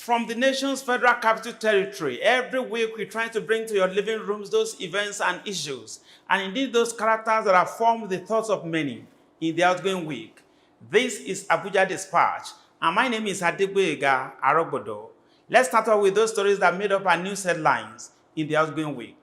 From the nation's federal capital territory, every week we're trying to bring to your living rooms those events and issues, and indeed those characters that have formed the thoughts of many in the outgoing week. This is ABUJA Dispatch, and my name is Adegboyega Arogbodo. Let's start off with those stories that made up our news headlines in the outgoing week.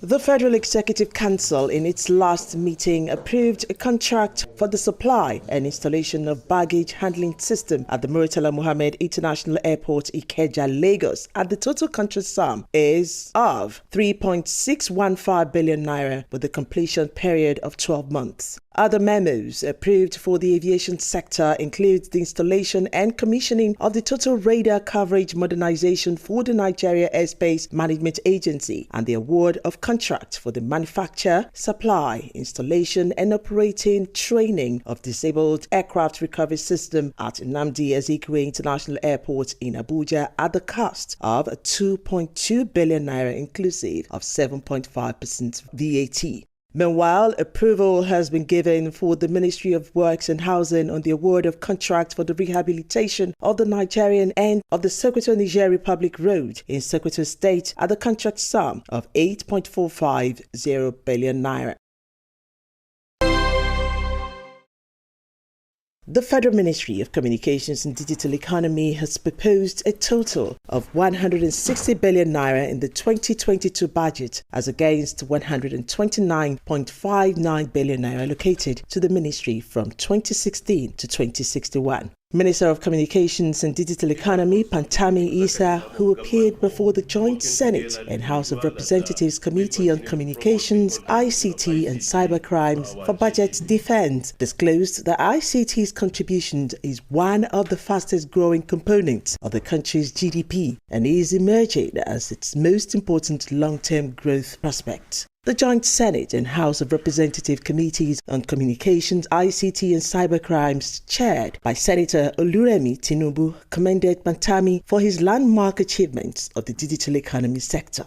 The Federal Executive Council, in its last meeting, approved a contract for the supply and installation of baggage handling system at the Murtala Mohammed International Airport, Ikeja, Lagos, and the total contract sum is of 3.615 billion naira with a completion period of 12 months. Other memos approved for the aviation sector include the installation and commissioning of the total radar coverage modernization for the Nigeria Airspace Management Agency and the award of contract for the manufacture, supply, installation and operating training of disabled aircraft recovery system at Nnamdi Azikiwe International Airport in Abuja at the cost of 2.2 billion naira inclusive of 7.5% VAT. Meanwhile, approval has been given for the Ministry of Works and Housing on the award of contract for the rehabilitation of the Nigerian end of the Sokoto Niger Republic Road in Sokoto State at the contract sum of 8.450 billion naira. The Federal Ministry of Communications and Digital Economy has proposed a total of 160 billion naira in the 2022 budget as against 129.59 billion naira allocated to the ministry from 2016 to 2061. Minister of Communications and Digital Economy, Pantami Issa, who appeared before the Joint Senate and House of Representatives Committee on Communications, ICT and Cybercrimes for Budget Defense, disclosed that ICT's contribution is one of the fastest growing components of the country's GDP and is emerging as its most important long-term growth prospect. The Joint Senate and House of Representative Committees on Communications, ICT and Cybercrimes, chaired by Senator Oluremi Tinubu, commended Pantami for his landmark achievements of the digital economy sector.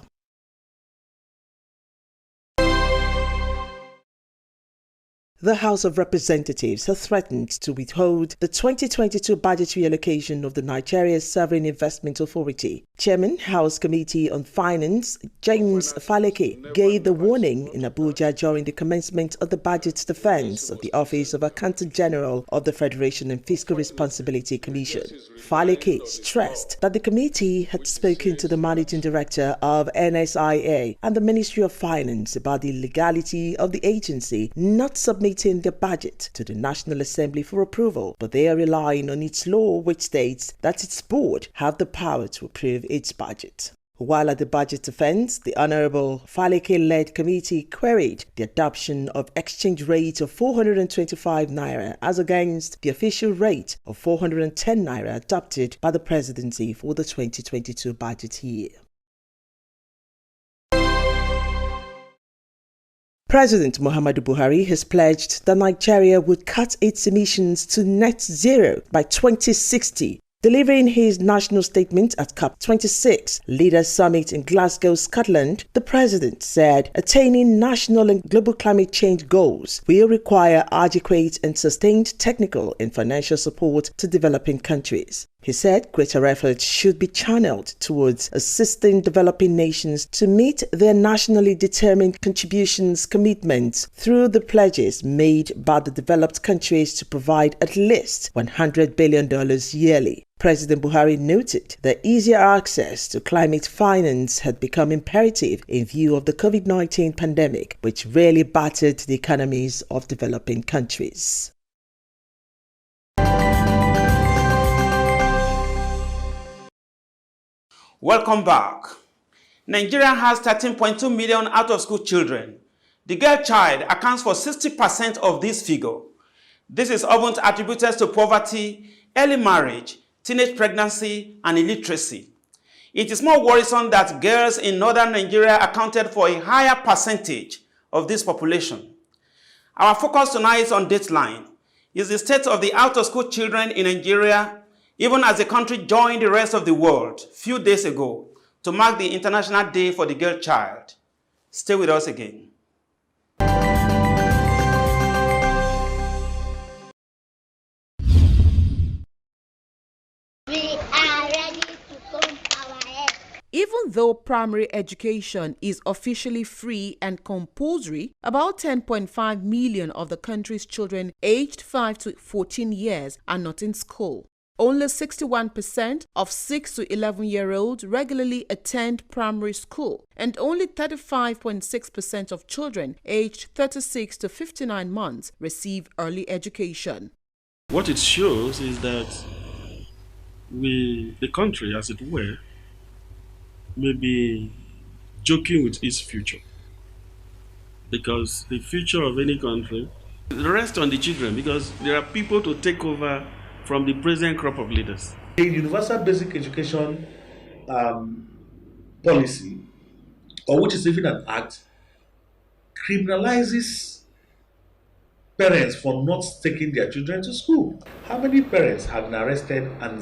The House of Representatives has threatened to withhold the 2022 budgetary allocation of the Nigeria Sovereign Investment Authority. Chairman, House Committee on Finance, James Faleke, gave the warning in Abuja during the commencement of the budget defense of the Office of Accountant General of the Federation and Fiscal Responsibility Commission. Faleke stressed that the committee had spoken to the Managing Director of NSIA and the Ministry of Finance about the legality of the agency not submitting their budget to the National Assembly for approval, but they are relying on its law which states that its board have the power to approve its budget. While at the budget defense, the Honorable Faleke-led committee queried the adoption of exchange rate of 425 naira as against the official rate of 410 naira adopted by the presidency for the 2022 budget year. President Muhammadu Buhari has pledged that Nigeria would cut its emissions to net zero by 2060. Delivering his national statement at COP26 Leaders Summit in Glasgow, Scotland, the president said attaining national and global climate change goals will require adequate and sustained technical and financial support to developing countries. He said greater efforts should be channeled towards assisting developing nations to meet their nationally determined contributions commitments through the pledges made by the developed countries to provide at least $100 billion yearly. President Buhari noted that easier access to climate finance had become imperative in view of the COVID-19 pandemic, which really battered the economies of developing countries. Welcome back. Nigeria has 13.2 million out-of-school children. The girl child accounts for 60% of this figure. This is often attributed to poverty, early marriage, teenage pregnancy, and illiteracy. It is more worrisome that girls in northern Nigeria accounted for a higher percentage of this population. Our focus tonight on Dateline is the state of the out-of-school children in Nigeria, even as the country joined the rest of the world a few days ago to mark the International Day for the Girl Child. Stay with us again. Although primary education is officially free and compulsory, about 10.5 million of the country's children aged 5 to 14 years are not in school. Only 61% of 6 to 11-year-olds regularly attend primary school, and only 35.6% of children aged 36 to 59 months receive early education. What it shows is that the country, as it were, may be joking with its future. Because the future of any country rests on the children, because there are people to take over from the present crop of leaders. The universal basic education policy, or which is even an act, criminalizes parents for not taking their children to school. How many parents have been arrested and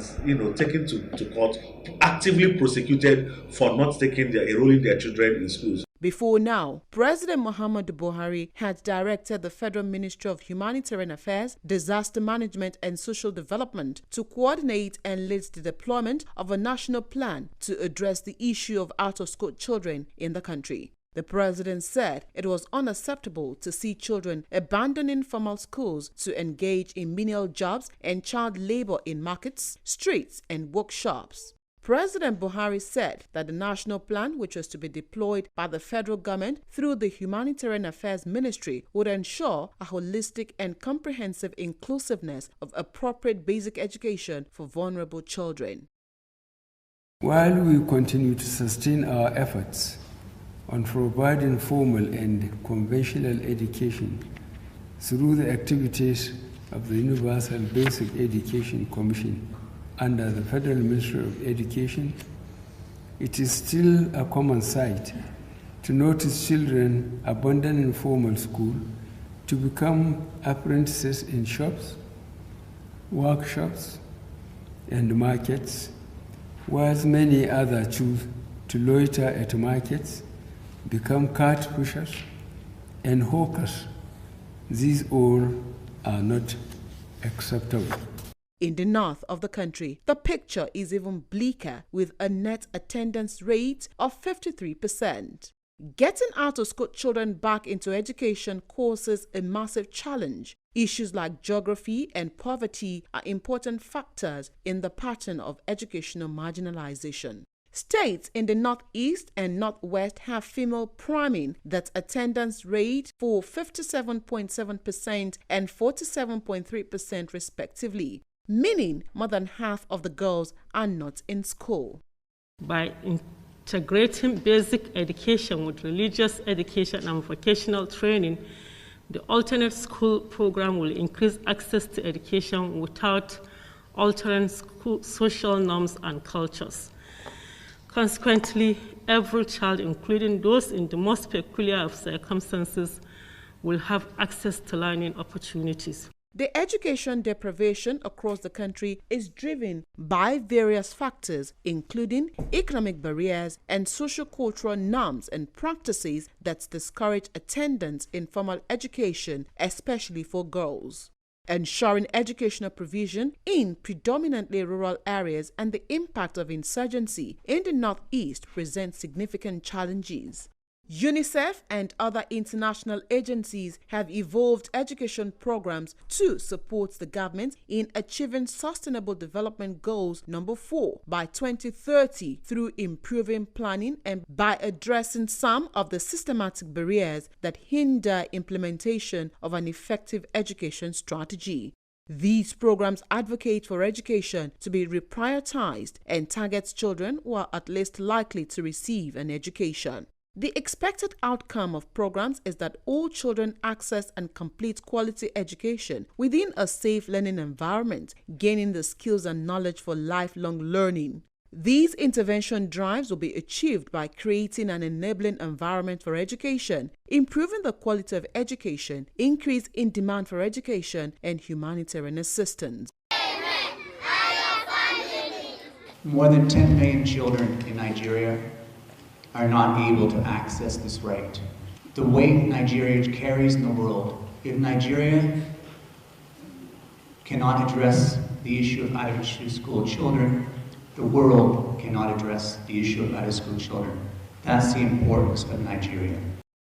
taken to court, actively prosecuted for not enrolling their children in schools? Before now, President Muhammadu Buhari had directed the Federal Ministry of Humanitarian Affairs, Disaster Management and Social Development to coordinate and lead the deployment of a national plan to address the issue of out-of-school children in the country. The president said it was unacceptable to see children abandoning formal schools to engage in menial jobs and child labor in markets, streets and workshops. President Buhari said that the national plan, which was to be deployed by the federal government through the Humanitarian Affairs Ministry, would ensure a holistic and comprehensive inclusiveness of appropriate basic education for vulnerable children. While we continue to sustain our efforts on providing formal and conventional education through the activities of the Universal Basic Education Commission under the Federal Ministry of Education, it is still a common sight to notice children abandoning formal school to become apprentices in shops, workshops, and markets, whilst many others choose to loiter at markets, become cart pushers, and hawkers. These all are not acceptable. In the north of the country, the picture is even bleaker, with a net attendance rate of 53%. Getting out-of-school children back into education causes a massive challenge. Issues like geography and poverty are important factors in the pattern of educational marginalization. States in the northeast and northwest have female priming that attendance rate for 57.7% and 47.3% respectively, meaning more than half of the girls are not in school. By integrating basic education with religious education and vocational training, the alternate school program will increase access to education without altering social norms and cultures. Consequently, every child, including those in the most peculiar of circumstances, will have access to learning opportunities. The education deprivation across the country is driven by various factors, including economic barriers and socio-cultural norms and practices that discourage attendance in formal education, especially for girls. Ensuring educational provision in predominantly rural areas and the impact of insurgency in the northeast present significant challenges. UNICEF and other international agencies have evolved education programs to support the government in achieving Sustainable Development Goals number 4 by 2030 through improving planning and by addressing some of the systematic barriers that hinder implementation of an effective education strategy. These programs advocate for education to be reprioritized and targets children who are at least likely to receive an education. The expected outcome of programs is that all children access and complete quality education within a safe learning environment, gaining the skills and knowledge for lifelong learning. These intervention drives will be achieved by creating an enabling environment for education, improving the quality of education, increase in demand for education, and humanitarian assistance. More than 10 million children in Nigeria are not able to access this right. The weight Nigeria carries in the world, if Nigeria cannot address the issue of out-of-school children, The world cannot address the issue of out-of-school children. That's the importance of Nigeria.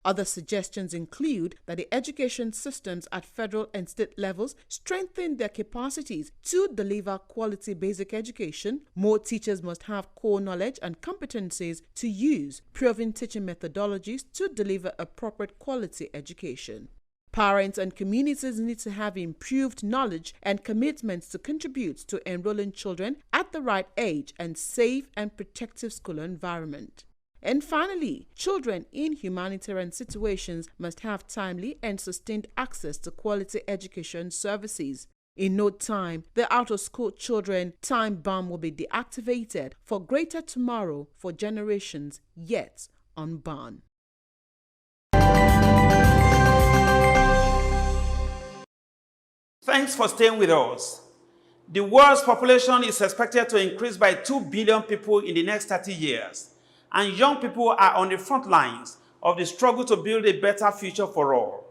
Other suggestions include that the education systems at federal and state levels strengthen their capacities to deliver quality basic education. More teachers must have core knowledge and competencies to use proven teaching methodologies to deliver appropriate quality education. Parents and communities need to have improved knowledge and commitments to contribute to enrolling children at the right age and safe and protective school environment. And finally, children in humanitarian situations must have timely and sustained access to quality education services. In no time, the out-of-school children time bomb will be deactivated for greater tomorrow for generations yet unborn. Thanks for staying with us. The world's population is expected to increase by 2 billion people in the next 30 years. And young people are on the front lines of the struggle to build a better future for all.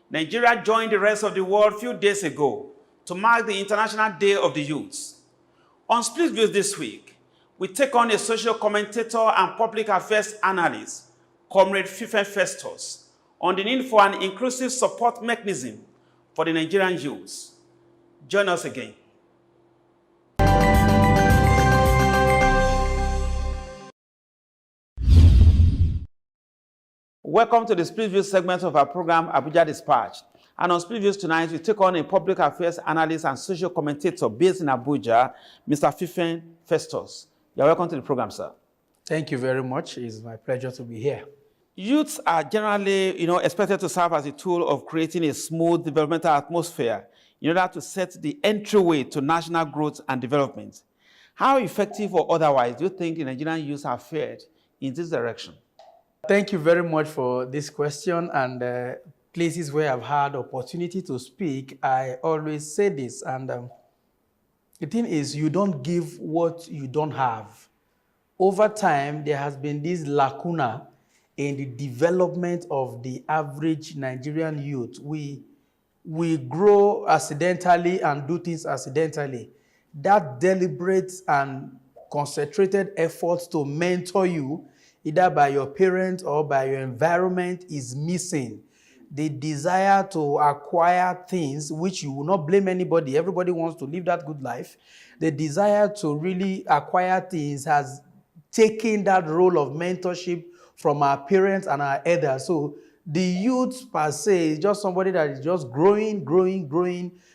Nigeria joined the rest of the world a few days ago to mark the International Day of the Youth. On Split Views this week, we take on a social commentator and public affairs analyst, Comrade Fifen Festus, on the need for an inclusive support mechanism for the Nigerian youth. Join us again. Welcome to the Split Views segment of our program, ABUJA Dispatch. And on Split Views tonight, we take on a public affairs analyst and social commentator based in Abuja, Mr. Fifen Festus. You're welcome to the program, sir. Thank you very much. It's my pleasure to be here. Youths are generally, expected to serve as a tool of creating a smooth developmental atmosphere in order to set the entryway to national growth and development. How effective or otherwise do you think the Nigerian youths have fared in this direction? Thank you very much for this question, and places where I've had opportunity to speak, I always say this, and the thing is, you don't give what you don't have. Over time, there has been this lacuna in the development of the average Nigerian youth. We grow accidentally and do things accidentally. That deliberate and concentrated efforts to mentor you, either by your parents or by your environment, is missing. The desire to acquire things, which you will not blame anybody, everybody wants to live that good life. The desire to really acquire things has taken that role of mentorship from our parents and our elders. So the youth per se is just somebody that is just growing.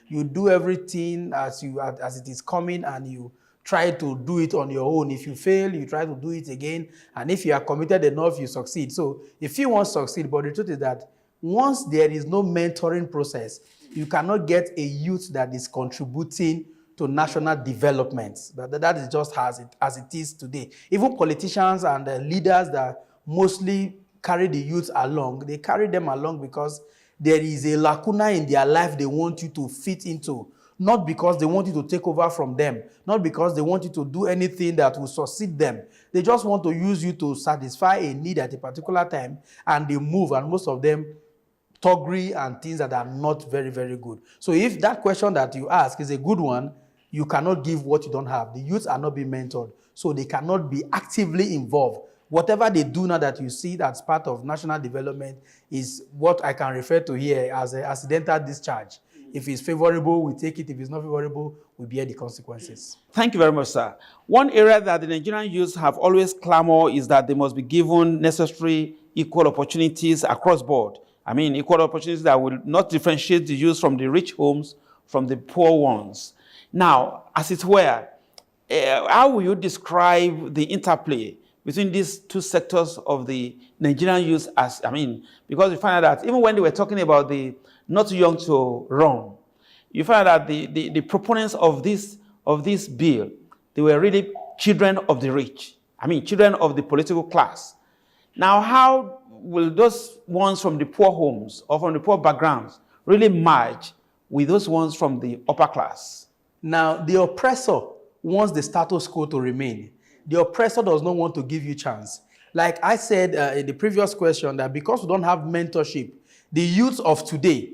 You do everything as it is coming, and you try to do it on your own. If you fail, you try to do it again. And if you are committed enough, you succeed. So if you want to succeed, but the truth is that once there is no mentoring process, you cannot get a youth that is contributing to national development. That is just as it is today. Even politicians and leaders that mostly carry the youth along, they carry them along because there is a lacuna in their life they want you to fit into. Not because they want you to take over from them, not because they want you to do anything that will succeed them. They just want to use you to satisfy a need at a particular time, and they move, and most of them toggery and things that are not very, very good. So if that question that you ask is a good one, you cannot give what you don't have. The youths are not being mentored, so they cannot be actively involved. Whatever they do now that you see that's part of national development is what I can refer to here as an accidental discharge. If it's favorable, we take it. If it's not favorable, we bear the consequences. Thank you very much, sir. One area that the Nigerian youth have always clamored is that they must be given necessary equal opportunities across board. I mean, equal opportunities that will not differentiate the youth from the rich homes from the poor ones. Now, as it were, how will you describe the interplay between these two sectors of the Nigerian youth? Because you find out that even when they were talking about the not too young to run, you find out that the proponents of this bill, they were really children of the rich. Children of the political class. Now, how will those ones from the poor homes or from the poor backgrounds really merge with those ones from the upper class? Now, the oppressor wants the status quo to remain. The oppressor does not want to give you chance. Like I said in the previous question, that because we don't have mentorship, the youth of today,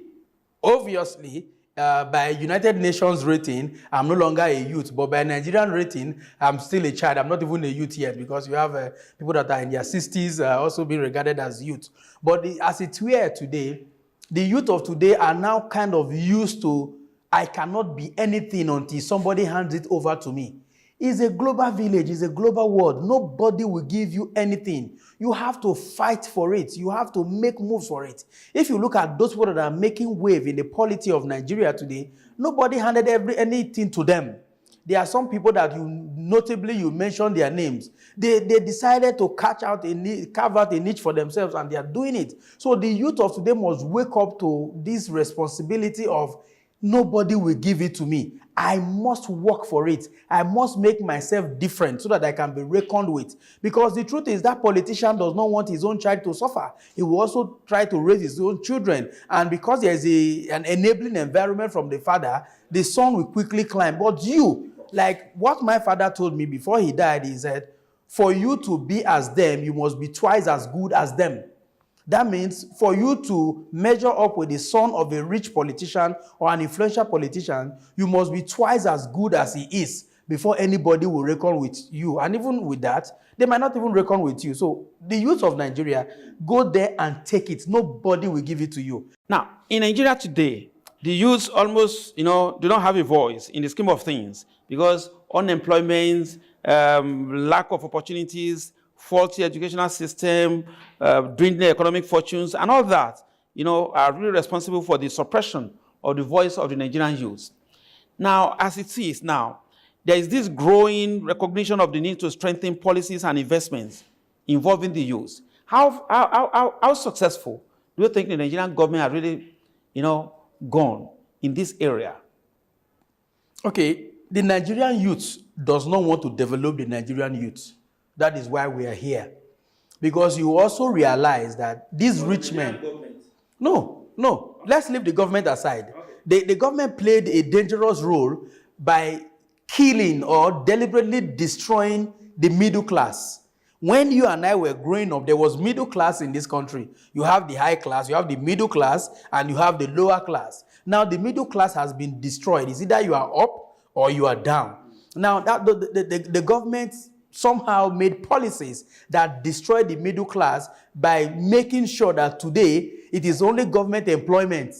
obviously, by United Nations rating, I'm no longer a youth, but by Nigerian rating, I'm still a child. I'm not even a youth yet, because you have people that are in their 60s also being regarded as youth. But as it's here today, the youth of today are now kind of used to, I cannot be anything until somebody hands it over to me. It's a global village, it's a global world. Nobody will give you anything. You have to fight for it. You have to make moves for it. If you look at those people that are making wave in the polity of Nigeria today, nobody handed anything to them. There are some people that you mentioned their names. They decided to carve out a niche for themselves, and they are doing it. So the youth of today must wake up to this responsibility of nobody will give it to me. I must work for it. I must make myself different so that I can be reckoned with. Because the truth is that politician does not want his own child to suffer. He will also try to raise his own children. And because there is an enabling environment from the father, the son will quickly climb. But you, like what my father told me before he died, he said, for you to be as them, you must be twice as good as them. That means for you to measure up with the son of a rich politician or an influential politician, you must be twice as good as he is before anybody will reckon with you. And even with that, they might not even reckon with you. So the youth of Nigeria, go there and take it. Nobody will give it to you. Now, in Nigeria today, the youth almost, do not have a voice in the scheme of things, because unemployment, lack of opportunities, faulty educational system, dwindling economic fortunes, and all that, are really responsible for the suppression of the voice of the Nigerian youth. Now, as it is now, there is this growing recognition of the need to strengthen policies and investments involving the youth. How successful do you think the Nigerian government has really, gone in this area? Okay, the Nigerian youth does not want to develop the Nigerian youth. That is why we are here. Because you also realize that these rich men... No. Let's leave the government aside. Okay. The government played a dangerous role by killing or deliberately destroying the middle class. When you and I were growing up, there was middle class in this country. You have the high class, you have the middle class, and you have the lower class. Now the middle class has been destroyed. It's either you are up or you are down. Now the government somehow made policies that destroyed the middle class by making sure that today it is only government employment.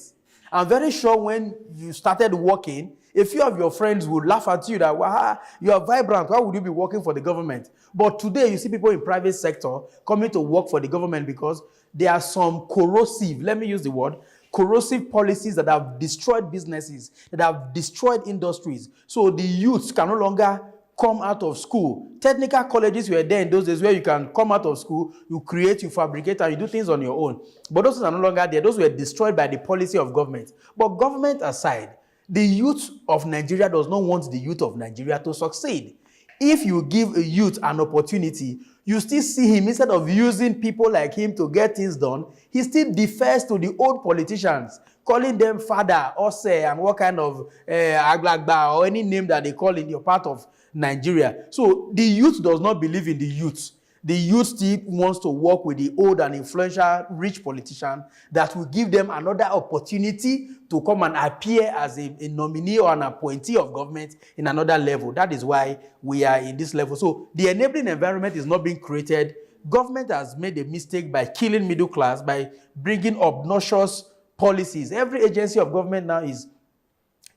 I'm very sure when you started working, a few of your friends would laugh at you that, wow, you are vibrant, why would you be working for the government? But today you see people in private sector coming to work for the government because there are some corrosive, let me use the word, corrosive policies that have destroyed businesses, that have destroyed industries. So the youths can no longer come out of school. Technical colleges were there in those days where you can come out of school, you create, you fabricate, and you do things on your own. But those are no longer there. Those were destroyed by the policy of government. But government aside, the youth of Nigeria does not want the youth of Nigeria to succeed. If you give a youth an opportunity, you still see him, instead of using people like him to get things done, he still defers to the old politicians, calling them father, ose, and what kind of aglagba, or any name that they call in your part of Nigeria. So the youth does not believe in the youth. The youth still wants to work with the old and influential rich politician that will give them another opportunity to come and appear as a nominee or an appointee of government in another level. That is why we are in this level. So the enabling environment is not being created. Government has made a mistake by killing middle class, by bringing obnoxious policies. Every agency of government now is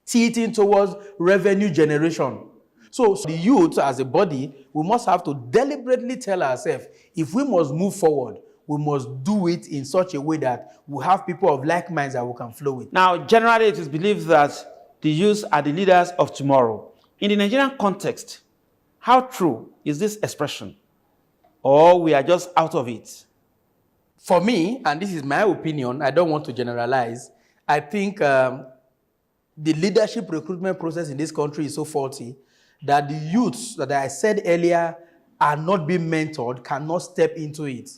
teetering towards revenue generation. So the youth as a body, we must have to deliberately tell ourselves, if we must move forward, we must do it in such a way that we have people of like minds that we can flow with. Now, generally it is believed that the youth are the leaders of tomorrow. In the Nigerian context, how true is this expression? Or we are just out of it? For me, and this is my opinion, I don't want to generalize, I think the leadership recruitment process in this country is so faulty that the youths that I said earlier are not being mentored, cannot step into it.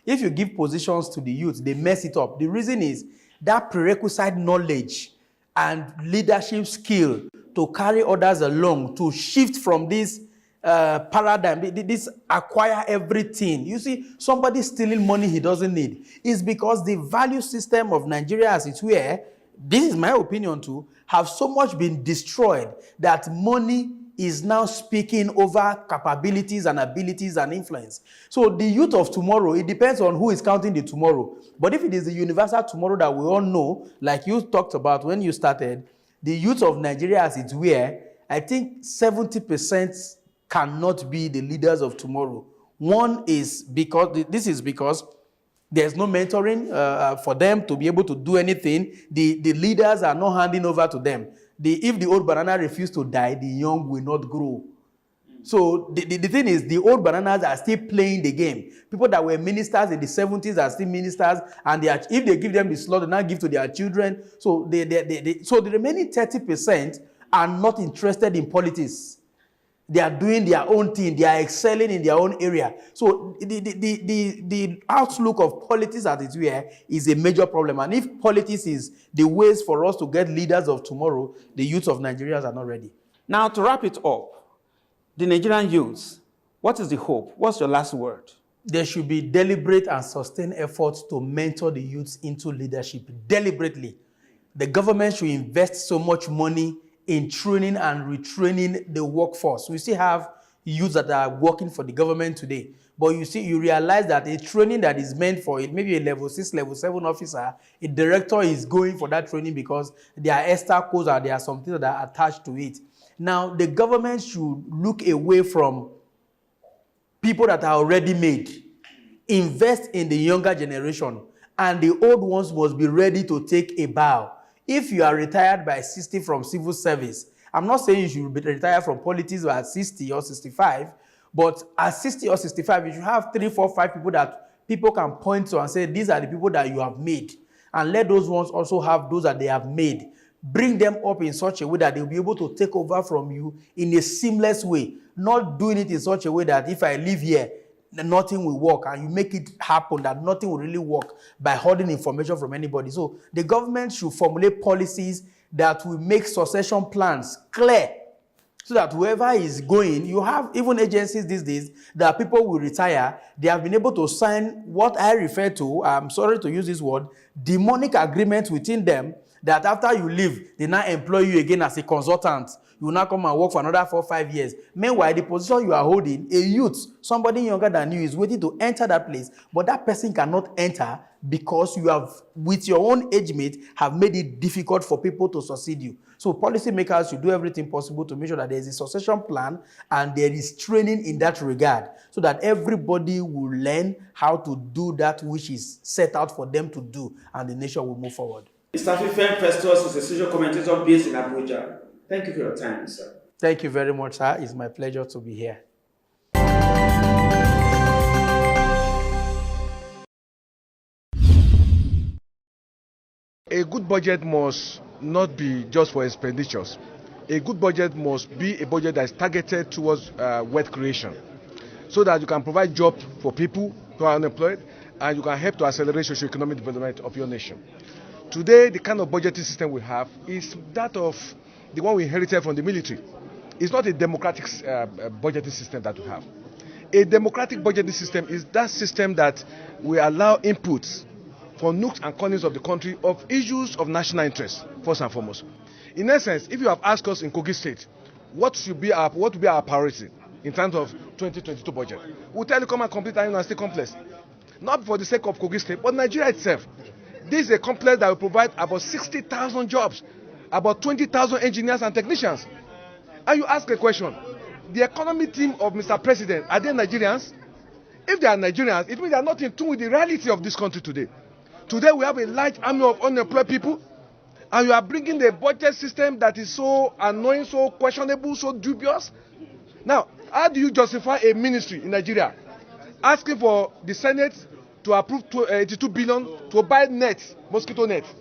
If you give positions to the youth, they mess it up. The reason is that prerequisite knowledge and leadership skill to carry others along, to shift from this paradigm, this acquire everything. You see, somebody stealing money he doesn't need is because the value system of Nigeria as it were this is my opinion too, have so much been destroyed that money is now speaking over capabilities and abilities and influence. So the youth of tomorrow, it depends on who is counting the tomorrow. But if it is the universal tomorrow that we all know, like you talked about when you started, the youth of Nigeria as it's were, I think 70% cannot be the leaders of tomorrow. One is because there's no mentoring for them to be able to do anything. The leaders are not handing over to them. If the old banana refuses to die, the young will not grow. So the thing is, the old bananas are still playing the game. People that were ministers in the 70s are still ministers, and if they give them the slot, they now give to their children. So so the remaining 30% are not interested in politics. They are doing their own thing. They are excelling in their own area. So the outlook of politics as it were is a major problem. And if politics is the ways for us to get leaders of tomorrow, the youth of Nigeria are not ready. Now, to wrap it up, the Nigerian youths, what is the hope? What's your last word? There should be deliberate and sustained efforts to mentor the youths into leadership deliberately. The government should invest so much money in training and retraining the workforce. We still have youths that are working for the government today. But you realize that a training that is meant for it, maybe a level 6, level 7 officer, a director is going for that training because there are extra codes or there are some things that are attached to it. Now, the government should look away from people that are already made, invest in the younger generation, and the old ones must be ready to take a bow. If you are retired by 60 from civil service, I'm not saying you should be retired from politics at 60 or 65, but at 60 or 65, you should have 3, 4, 5 people that people can point to and say, these are the people that you have made. And let those ones also have those that they have made. Bring them up in such a way that they'll be able to take over from you in a seamless way, not doing it in such a way that if I live here, nothing will work, and you make it happen that nothing will really work by holding information from anybody. So the government should formulate policies that will make succession plans clear so that whoever is going, you have even agencies these days that people will retire, they have been able to sign what I refer to, I'm sorry to use this word, demonic agreements within them that after you leave, they now employ you again as a consultant. You will now come and work for another 4 or 5 years. Meanwhile, the position you are holding, a youth, somebody younger than you, is waiting to enter that place, but that person cannot enter because you have, with your own age mate, have made it difficult for people to succeed you. So policymakers should do everything possible to make sure that there is a succession plan and there is training in that regard so that everybody will learn how to do that which is set out for them to do, and the nation will move forward. Mr. Fifen Festus is a social commentator based in Abuja. Thank you for your time, sir. Thank you very much, sir. It's my pleasure to be here. A good budget must not be just for expenditures. A good budget must be a budget that is targeted towards wealth creation, so that you can provide jobs for people who are unemployed, and you can help to accelerate socio-economic development of your nation. Today, the kind of budgeting system we have is that of the one we inherited from the military. It's not a democratic budgeting system that we have. A democratic budgeting system is that system that will allow inputs from nooks and corners of the country of issues of national interest, first and foremost. In essence, if you have asked us in Kogi State, what will be our priority in terms of 2022 budget, we'll tell you come and complete our state complex. Not for the sake of Kogi State, but Nigeria itself. This is a complex that will provide about 60,000 jobs, about 20,000 engineers and technicians. And you ask a question, the economy team of Mr. President, are they Nigerians? If they are Nigerians, it means they are not in tune with the reality of this country today. Today we have a large army of unemployed people, and you are bringing the budget system that is so annoying, so questionable, so dubious. Now, how do you justify a ministry in Nigeria asking for the Senate to approve 82 billion to buy nets, mosquito nets?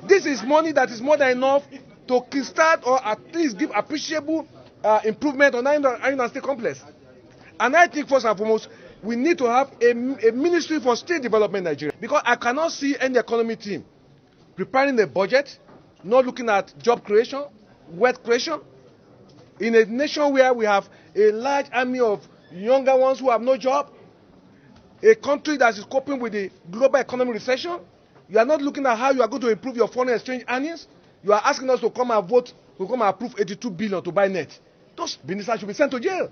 This is money that is more than enough to kickstart or at least give appreciable improvement on our state complex. And I think first and foremost, we need to have a ministry for state development in Nigeria, because I cannot see any economy team preparing a budget, not looking at job creation, wealth creation, in a nation where we have a large army of younger ones who have no job, a country that is coping with the global economic recession, You are not looking at how you are going to improve your foreign exchange earnings. You are asking us to come and vote, to come and approve 82 billion to buy net. Those ministers should be sent to jail.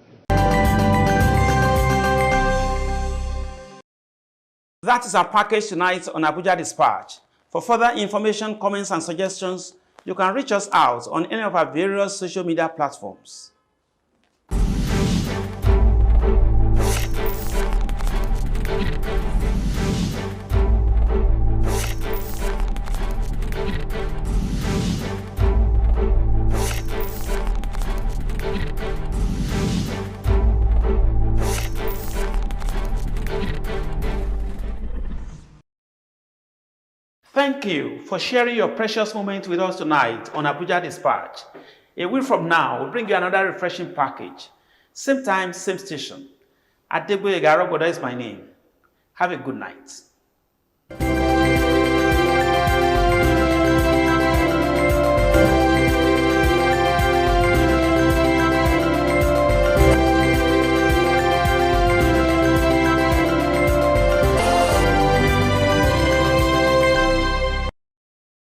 That is our package tonight on Abuja Dispatch. For further information, comments, and suggestions, you can reach us out on any of our various social media platforms. Thank you for sharing your precious moment with us tonight on Abuja Dispatch. A week from now, we'll bring you another refreshing package. Same time, same station. Adegboyega Arogoda is my name. Have a good night.